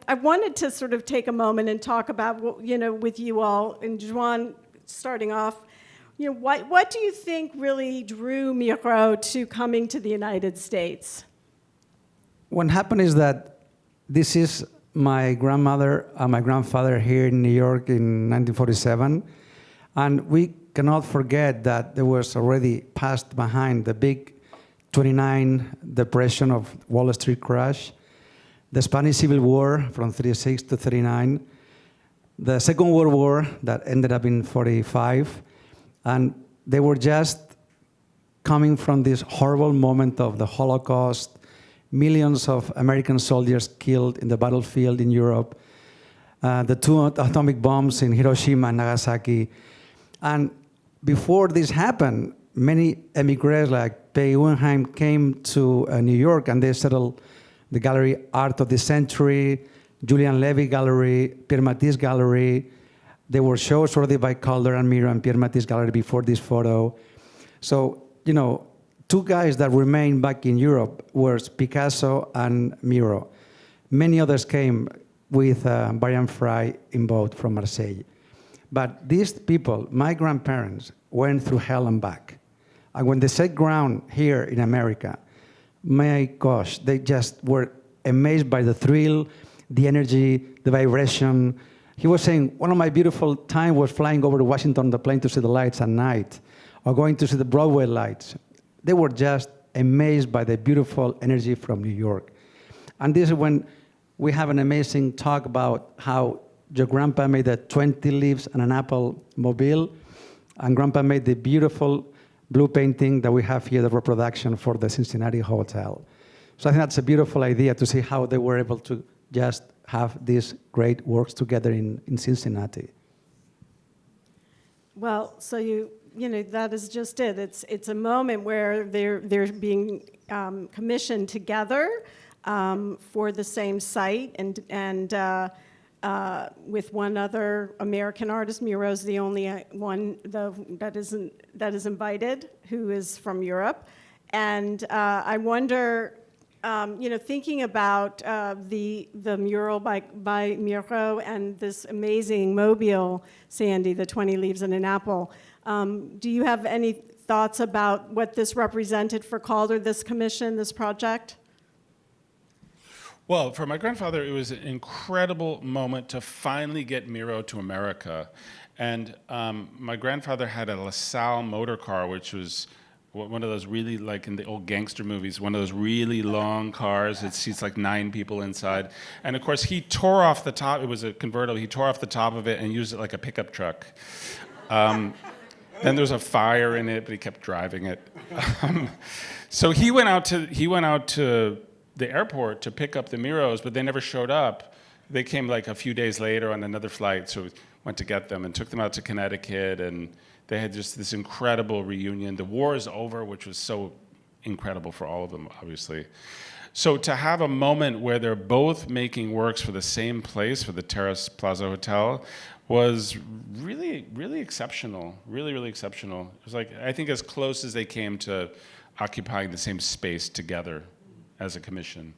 I wanted to sort of take a moment and talk about, with you all, and Joan, starting off, what do you think really drew Miró to coming to the United States? What happened is that this is my grandmother and my grandfather here in New York in 1947, and we cannot forget that there was already passed behind the big 29 depression of Wall Street crash, the Spanish Civil War from 36 to 39, the Second World War that ended up in 45, and they were just coming from this horrible moment of the Holocaust, millions of American soldiers killed in the battlefield in Europe, the 2 atomic bombs in Hiroshima and Nagasaki. And before this happened, many emigres like Pei Wenheim came to New York, and they settled the gallery Art of the Century, Julian Levy Gallery, Pierre Matisse Gallery. There were shows already by Calder and Miro and Pierre Matisse Gallery before this photo. So, 2 guys that remained back in Europe were Picasso and Miro. Many others came with Brian Fry in boat from Marseille. But these people, my grandparents, went through hell and back. And when they set ground here in America, my gosh, they just were amazed by the thrill, the energy, the vibration. He was saying, one of my beautiful times was flying over to Washington on the plane to see the lights at night, or going to see the Broadway lights. They were just amazed by the beautiful energy from New York. And this is when we have an amazing talk about how your grandpa made the 20 leaves and an apple mobile, and grandpa made the beautiful blue painting that we have here, the reproduction for the Cincinnati Hotel. So I think that's a beautiful idea to see how they were able to just have these great works together in Cincinnati. Well, so that is just it. It's a moment where they're being commissioned together for the same site, and with one other American artist. Miro's the only one that is invited, who is from Europe. And I wonder, thinking about the mural by Miró and this amazing mobile, Sandy, the 20 leaves and an apple. Do you have any thoughts about what this represented for Calder, this commission, this project? Well, for my grandfather, it was an incredible moment to finally get Miró to America. And my grandfather had a LaSalle motor car, which was one of those really, like in the old gangster movies, one of those really long cars. It seats like 9 people inside. And of course, he tore off the top. It was a convertible. He tore off the top of it and used it like a pickup truck. Then there was a fire in it, but he kept driving it. So he went out to the airport to pick up the Miros, but they never showed up. They came like a few days later on another flight, so we went to get them and took them out to Connecticut, and they had just this incredible reunion. The war is over, which was so incredible for all of them, obviously. So to have a moment where they're both making works for the same place, for the Terrace Plaza Hotel, was really, really exceptional, really, really exceptional. It was like, I think as close as they came to occupying the same space together as a commission.